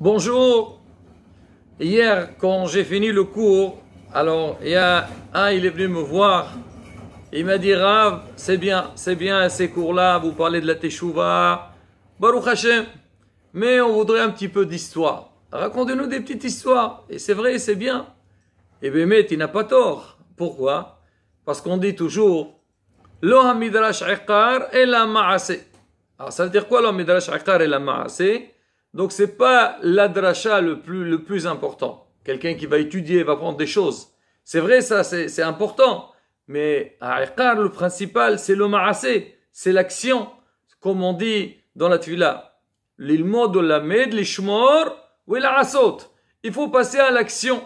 Bonjour. Hier, quand j'ai fini le cours, alors il y a il est venu me voir. Il m'a dit, Rav, c'est bien ces cours-là, vous parlez de la Teshuvah, Baruch Hashem, mais on voudrait un petit peu d'histoire. Racontez-nous des petites histoires. Et c'est vrai, c'est bien. Et Bémet, il n'a pas tort. Pourquoi? Parce qu'on dit toujours, Lo ha-midrash iqar et la ma'ase. Alors ça veut dire quoi, lo ha-midrash iqar et la ma'ase? Donc c'est pas l'adracha le plus important. Quelqu'un qui va étudier, va prendre des choses. C'est vrai, ça, c'est important. Mais à iqar, le principal, c'est le ma'ase. C'est l'action. Comme on dit dans la tefila. L'ilmod lamed, l'ishmor, ou l'asot. Il faut passer à l'action.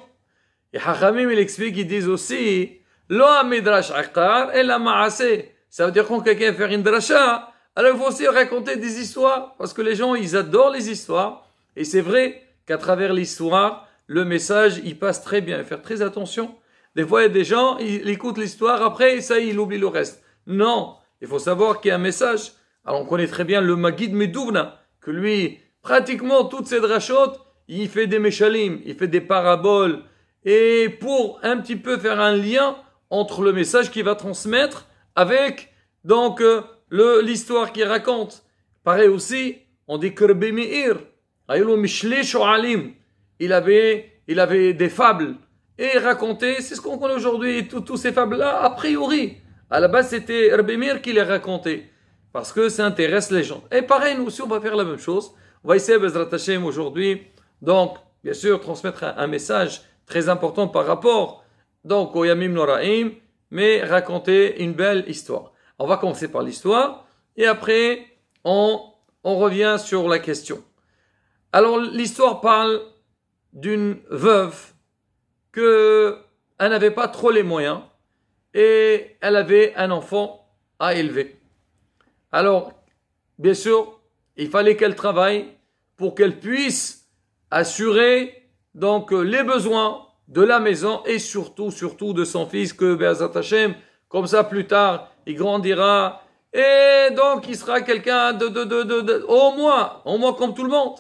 Et Hachamim, il explique, ils disent aussi, Lo ha-midrash iqar et la ma'ase. Ça veut dire quand quelqu'un fait une dracha, alors il faut aussi raconter des histoires, parce que les gens, ils adorent les histoires. Et c'est vrai qu'à travers l'histoire, le message, il passe très bien. Il faut faire très attention. Des fois, il y a des gens, ils écoutent l'histoire, après, ça, ils oublient le reste. Non, il faut savoir qu'il y a un message. Alors, on connaît très bien le Magid Medouvna, que lui, pratiquement toutes ces drachot, il fait des méchalim, il fait des paraboles. Et pour un petit peu faire un lien entre le message qu'il va transmettre avec, donc, l'histoire qu'il raconte. Pareil aussi, on dit que Rabbi Meir, il avait des fables. Et racontait, c'est ce qu'on connaît aujourd'hui, tous ces fables-là, a priori. À la base, c'était Rabbi Meir qui les racontait. Parce que ça intéresse les gens. Et pareil, nous aussi, on va faire la même chose. On va essayer, Bezrat Hashem, aujourd'hui. Donc, bien sûr, transmettre un message très important par rapport, donc, au Yamim Noraim, mais raconter une belle histoire. On va commencer par l'histoire. Et après, on revient sur la question. Alors, l'histoire parle d'une veuve qu'elle n'avait pas trop les moyens et elle avait un enfant à élever. Alors, bien sûr, il fallait qu'elle travaille pour qu'elle puisse assurer donc les besoins de la maison et surtout de son fils que Be'ezrat Hashem, comme ça plus tard, il grandira et donc il sera quelqu'un au moins comme tout le monde.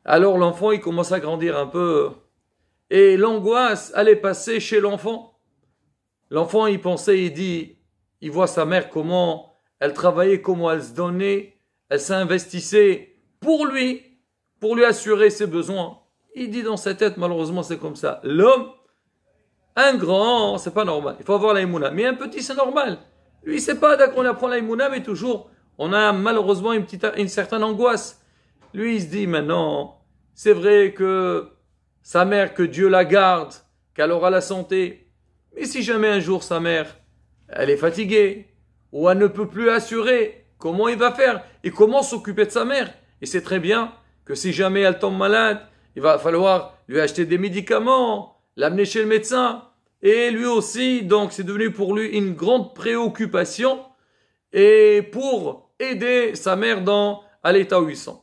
Alors l'enfant, il commence à grandir un peu et l'angoisse allait passer chez l'enfant. L'enfant, il pensait, il voit sa mère comment elle travaillait, comment elle se donnait, elle s'investissait pour lui assurer ses besoins. Il dit dans sa tête, malheureusement c'est comme ça, l'homme, un grand, c'est pas normal, il faut avoir la imouna, mais un petit c'est normal. Lui, c'est pas d'accord, on apprend la imouna, mais toujours, on a malheureusement une certaine angoisse. Lui, il se dit maintenant, c'est vrai que sa mère, que Dieu la garde, qu'elle aura la santé. Mais si jamais un jour sa mère, elle est fatiguée, ou elle ne peut plus assurer, comment il va faire? Et comment s'occuper de sa mère? Et c'est très bien que si jamais elle tombe malade, il va falloir lui acheter des médicaments, l'amener chez le médecin. Et lui aussi, donc c'est devenu pour lui une grande préoccupation. Et pour aider sa mère à l'état où ils sont.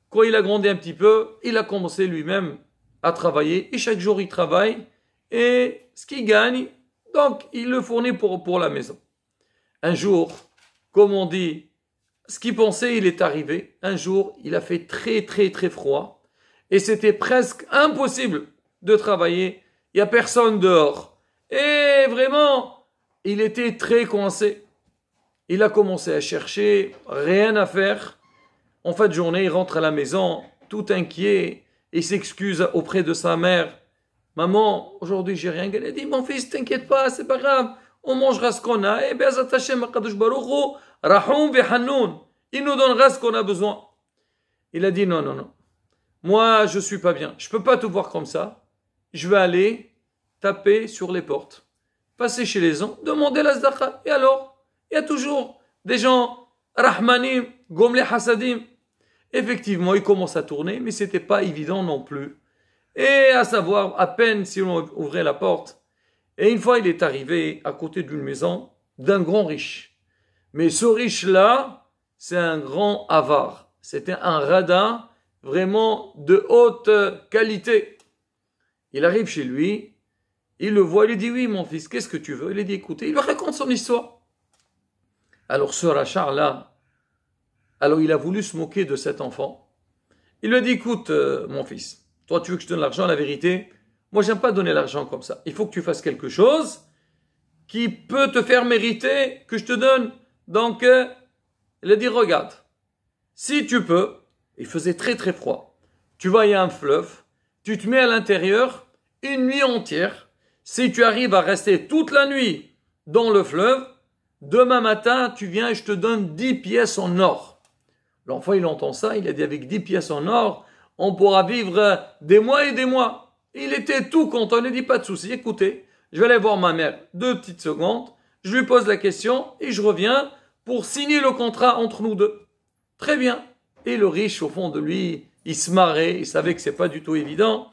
Quand il a grandi un petit peu, il a commencé lui-même à travailler. Et chaque jour, il travaille. Et ce qu'il gagne, donc, il le fournit pour la maison. Un jour, comme on dit, ce qu'il pensait, il est arrivé. Un jour, il a fait très, très, très froid. Et c'était presque impossible de travailler. Il n'y a personne dehors. Et vraiment, il était très coincé. Il a commencé à chercher, rien à faire. En fin de journée, il rentre à la maison, tout inquiet, et s'excuse auprès de sa mère. Maman, aujourd'hui j'ai rien gagné. Elle dit, mon fils, t'inquiète pas, c'est pas grave. On mangera ce qu'on a. Et Be'ezrat Hashem, HaKadosh Baruch Hu, Rahoum ve'Hanoun. Il nous donnera ce qu'on a besoin. Il a dit, non. Moi, je suis pas bien. Je peux pas te voir comme ça. Je vais aller taper sur les portes. Passer chez les gens, demander la Zdaka. Et alors? Il y a toujours des gens, Rahmanim, Gom les Hasadim. Effectivement, il commence à tourner, mais c'était pas évident non plus. Et à savoir, à peine si on ouvrait la porte. Et une fois, il est arrivé à côté d'une maison d'un grand riche. Mais ce riche-là, c'est un grand avare. C'était un radin vraiment de haute qualité. Il arrive chez lui, il le voit, il lui dit, oui, mon fils, qu'est-ce que tu veux? Il lui dit, écoutez, il lui raconte son histoire. Alors ce rachat-là, alors il a voulu se moquer de cet enfant. Il lui dit, écoute, mon fils, toi tu veux que je te donne l'argent, la vérité, moi j'aime pas donner l'argent comme ça. Il faut que tu fasses quelque chose qui peut te faire mériter que je te donne. Donc, il a dit, regarde, si tu peux, il faisait très très froid, tu vois, il y a un fleuve, tu te mets à l'intérieur, une nuit entière, si tu arrives à rester toute la nuit dans le fleuve, demain matin, tu viens et je te donne 10 pièces en or. L'enfant, il entend ça, il a dit, avec 10 pièces en or, on pourra vivre des mois et des mois. Il était tout content, il a dit, pas de souci, écoutez, je vais aller voir ma mère 2 petites secondes, je lui pose la question et je reviens pour signer le contrat entre nous deux. Très bien. Et le riche, au fond de lui, il se marrait, il savait que c'est pas du tout évident.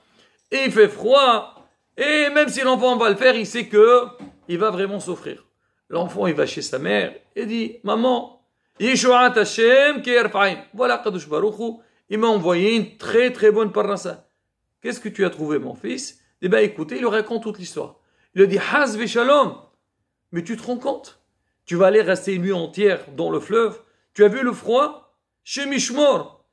Et il fait froid. Et même si l'enfant va le faire, il sait que il va vraiment souffrir. L'enfant, il va chez sa mère et dit, maman, Yeshuat Hashem ki yarfa'in. Voilà, Kadosh Baruch Hu, il m'a envoyé une très très bonne parnassa. Qu'est-ce que tu as trouvé, mon fils? Eh bien, écoutez, il lui raconte toute l'histoire. Il lui dit, Haz Shalom. Mais tu te rends compte? Tu vas aller rester une nuit entière dans le fleuve. Tu as vu le froid? Chez Mishmor,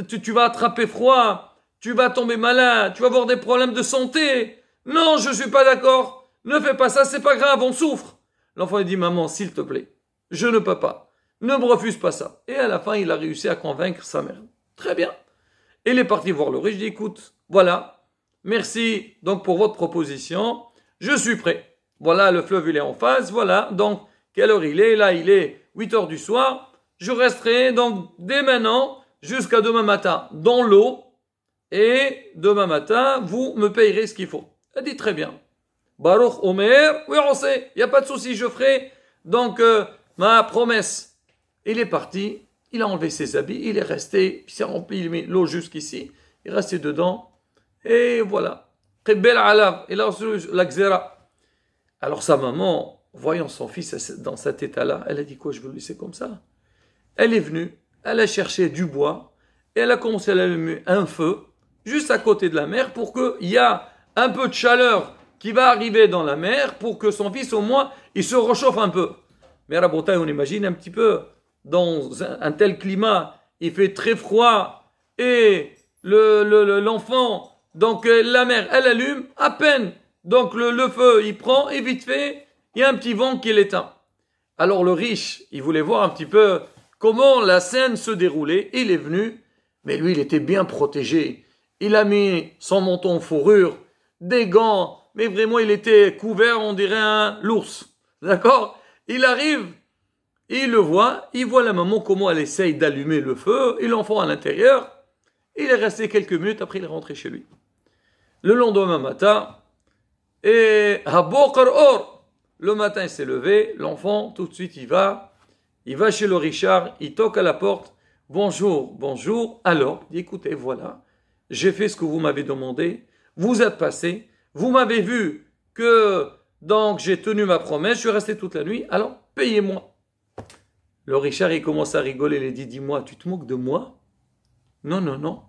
tu vas attraper froid, tu vas tomber malade, tu vas avoir des problèmes de santé. Non, je suis pas d'accord. Ne fais pas ça, c'est pas grave, on souffre. L'enfant lui dit, maman, s'il te plaît, je ne peux pas. Ne me refuse pas ça. Et à la fin, il a réussi à convaincre sa mère. Très bien. Et il est parti voir le riche. Il dit, écoute, voilà, merci donc pour votre proposition. Je suis prêt. Voilà, le fleuve, il est en face. Voilà, donc, quelle heure il est? Là, il est 8 heures du soir. Je resterai donc dès maintenant jusqu'à demain matin dans l'eau et demain matin, vous me payerez ce qu'il faut. Elle dit très bien. Baruch Omer, oui on sait, il n'y a pas de souci, je ferai donc ma promesse. Il est parti, il a enlevé ses habits, il est resté, il s'est rempli, il met l'eau jusqu'ici, il est resté dedans et voilà. Qibel alav, il a reçu la gzera. Alors sa maman, voyant son fils dans cet état-là, elle a dit quoi, je veux le laisser comme ça? Elle est venue, elle a cherché du bois, et elle a commencé à allumer un feu, juste à côté de la mer, pour qu'il y ait un peu de chaleur qui va arriver dans la mer, pour que son fils, au moins, il se réchauffe un peu. Mais à la Bretagne, on imagine un petit peu, dans un tel climat, il fait très froid, et l'enfant, donc la mère, elle allume, à peine, donc le feu, il prend, et vite fait, il y a un petit vent qui l'éteint. Alors le riche, il voulait voir un petit peu comment la scène se déroulait. Il est venu, mais lui, il était bien protégé. Il a mis son menton en fourrure, des gants, mais vraiment, il était couvert, on dirait un l'ours. D'accord? Il arrive, il le voit, il voit la maman comment elle essaye d'allumer le feu, et l'enfant à l'intérieur. Il est resté quelques minutes, après il est rentré chez lui. Le lendemain matin, et le matin, il s'est levé, l'enfant, tout de suite, il va chez le Richard, il toque à la porte. Bonjour, bonjour. Alors, il dit, écoutez, voilà, j'ai fait ce que vous m'avez demandé. Vous êtes passé. Vous m'avez vu que, donc, j'ai tenu ma promesse. Je suis resté toute la nuit. Alors, payez-moi. Le Richard, il commence à rigoler. Il dit, dis-moi, tu te moques de moi? Non, non, non.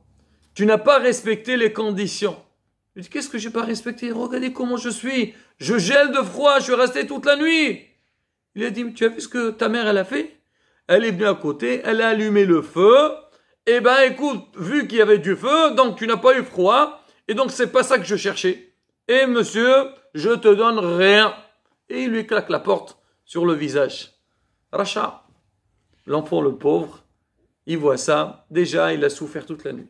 Tu n'as pas respecté les conditions. Je dis, qu'est-ce que j'ai pas respecté? Regardez comment je suis. Je gèle de froid. Je suis resté toute la nuit. Il a dit, tu as vu ce que ta mère, elle a fait? Elle est venue à côté, elle a allumé le feu. Eh ben, écoute, vu qu'il y avait du feu, donc tu n'as pas eu froid. Et donc, c'est pas ça que je cherchais. Et monsieur, je te donne rien. Et il lui claque la porte sur le visage. Rachat. L'enfant, le pauvre, il voit ça. Déjà, il a souffert toute la nuit.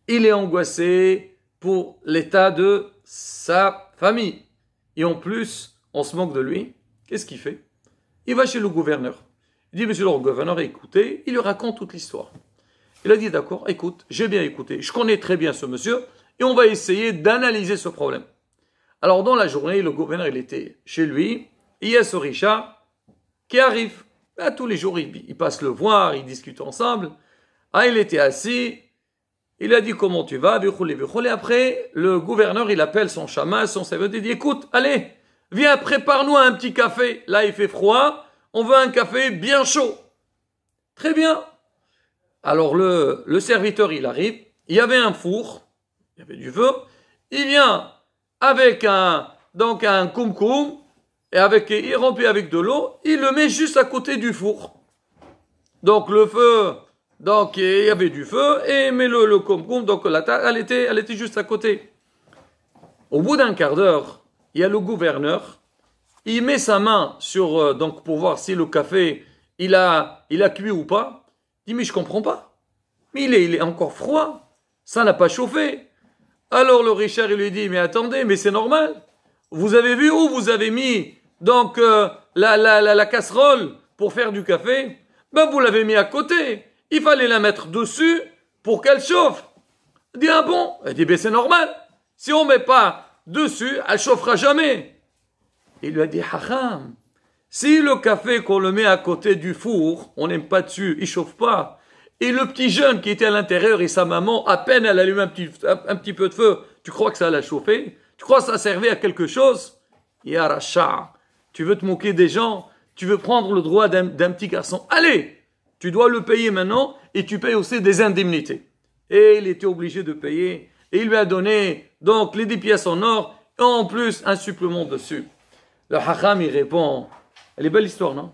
Il est angoissé pour l'état de sa famille. Et en plus, on se moque de lui. Qu'est-ce qu'il fait? Il va chez le gouverneur. Il dit, monsieur le gouverneur, écoutez, il lui raconte toute l'histoire. Il a dit, d'accord, écoute, j'ai bien écouté, je connais très bien ce monsieur, et on va essayer d'analyser ce problème. Alors, dans la journée, le gouverneur, il était chez lui, et il y a ce Richard qui arrive. Là, tous les jours, il passe le voir, ils discutent ensemble. Ah, il était assis, il a dit, comment tu vas? Et après, le gouverneur, il appelle son chamas, son serviteur, il dit, écoute, allez, viens, prépare-nous un petit café. Là, il fait froid. On veut un café bien chaud. Très bien. Alors, le serviteur, il arrive. Il y avait un four. Il y avait du feu. Il vient avec un koum-koum. Et il remplit avec de l'eau. Il le met juste à côté du four. Donc, le feu, Donc, il y avait du feu, mais le koum-koum, donc la table, elle était juste à côté. Au bout d'un quart d'heure, il y a le gouverneur, il met sa main sur, donc pour voir si le café, il a cuit ou pas. Il dit, mais je comprends pas. Mais il est encore froid. Ça n'a pas chauffé. Alors le Richard, il lui dit, mais attendez, mais c'est normal. Vous avez vu où vous avez mis, donc, la casserole pour faire du café? Ben, vous l'avez mis à côté. Il fallait la mettre dessus pour qu'elle chauffe. Il dit, ah bon? Il dit, ben, c'est normal. Si on met pas dessus, elle chauffera jamais. Il lui a dit, Hacham, si le café qu'on le met à côté du four, on n'aime pas dessus, il chauffe pas. Et le petit jeune qui était à l'intérieur et sa maman, à peine elle allume un petit peu de feu, tu crois que ça allait chauffer? Tu crois que ça servait à quelque chose? Ya Racha, tu veux te moquer des gens? Tu veux prendre le droit d'un petit garçon? Allez, tu dois le payer maintenant et tu payes aussi des indemnités. Et il était obligé de payer. Et il lui a donné donc les 10 pièces en or et en plus un supplément dessus. Le Hacham, il répond, elle est belle l'histoire, non?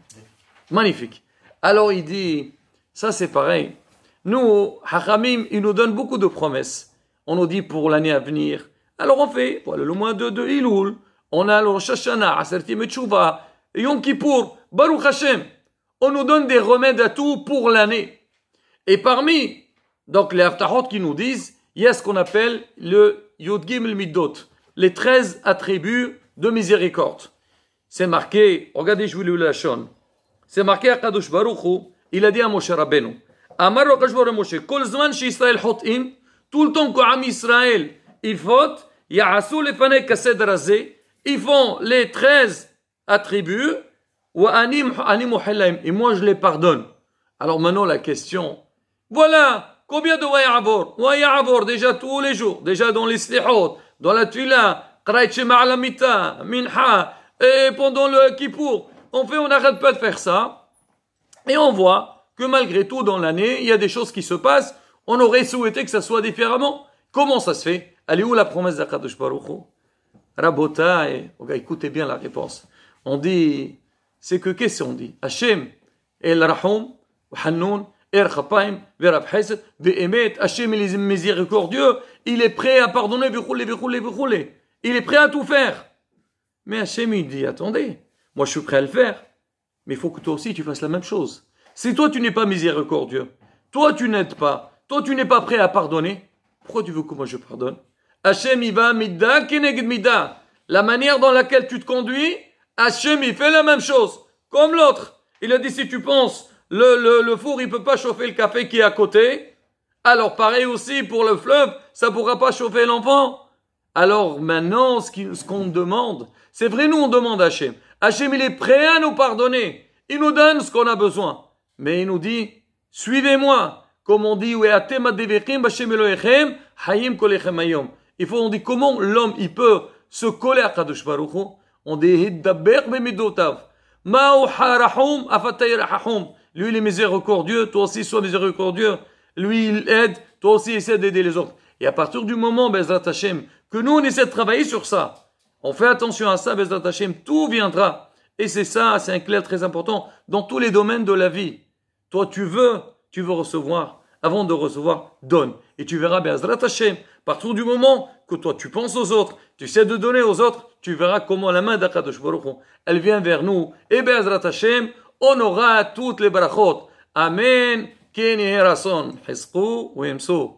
Magnifique. Alors il dit, ça c'est pareil. Nous, Hachamim, il nous donne beaucoup de promesses. On nous dit pour l'année à venir. Alors on fait, voilà, le mois de Iloul, on a le Rosh Hashanah, Aseret Yom Teshuvah, Yom Kippour, Baruch Hashem. On nous donne des remèdes à tout pour l'année. Et parmi, donc les Haftahot qui nous disent, il y a ce qu'on appelle le Yod Gimel Midot, les 13 attributs de miséricorde. C'est marqué, regardez, je vous lis la Shon. C'est marqué à Kadosh Baruch Hu, il a dit à Moshe Rabbeinu, Amar Kadosh Baruch Hu Moshe, Kol Zman Shi Israël Hotim, tout le temps qu'Am Israël, il faut, Ya'asu lefanei kaseder hazeh, ils font les 13 attributs, et moi je les pardonne. Alors maintenant la question, voilà, combien de Waya'avor? Waya'avor déjà tous les jours, déjà dans les slihot, dans la tuila, Qra'it Shema Alamita, Minha, et pendant le Kippour, on n'arrête pas de faire ça, et on voit que malgré tout dans l'année, il y a des choses qui se passent, on aurait souhaité que ça soit différemment. Comment ça se fait? Elle est où la promesse d'Akadosh Baruch Hu? Rabotai, écoutez bien la réponse. On dit, c'est que qu'est-ce qu'on dit? Hashem, El Rahum, Hanoun, El Chapaim, Verab Hesed, Ve'emet, Hashem il est miséricordieux, il est prêt à pardonner, il est prêt à tout faire. Mais Hashem il dit, attendez, moi je suis prêt à le faire, mais il faut que toi aussi tu fasses la même chose. Si toi tu n'es pas miséricordieux, toi tu n'aides pas, toi tu n'es pas prêt à pardonner, pourquoi tu veux que moi je pardonne? Hashem il va midda keneged midda. La manière dans laquelle tu te conduis, Hashem il fait la même chose. Comme l'autre. Il a dit si tu penses le four il peut pas chauffer le café qui est à côté, alors pareil aussi pour le fleuve, ça pourra pas chauffer l'enfant. Alors maintenant ce qu'on demande, c'est vrai nous on demande à Hashem. Hashem il est prêt à nous pardonner. Il nous donne ce qu'on a besoin. Mais il nous dit suivez-moi. Comme on dit il faut, on dit comment l'homme il peut se coller à Kadosh Baruch Hu. On dit hiddaber bemidotav. Ma'u harahum afatay rahum. Lui il est miséricordieux, toi aussi sois miséricordieux. Lui il aide, toi aussi essaie d'aider les autres. Et à partir du moment, Bezrat Hashem, que nous on essaie de travailler sur ça, on fait attention à ça, Bezrat Hashem, tout viendra. Et c'est ça, c'est un clair très important dans tous les domaines de la vie. Toi tu veux recevoir. Avant de recevoir, donne. Et tu verras, Bezrat Hashem, partout du moment que toi tu penses aux autres, tu essaies de donner aux autres, tu verras comment la main d'Akadosh Baruch Hu, elle vient vers nous. Et Bezrat Hashem, on aura toutes les barachot. Amen. Keni Herason. Hizqu ou Yemsou.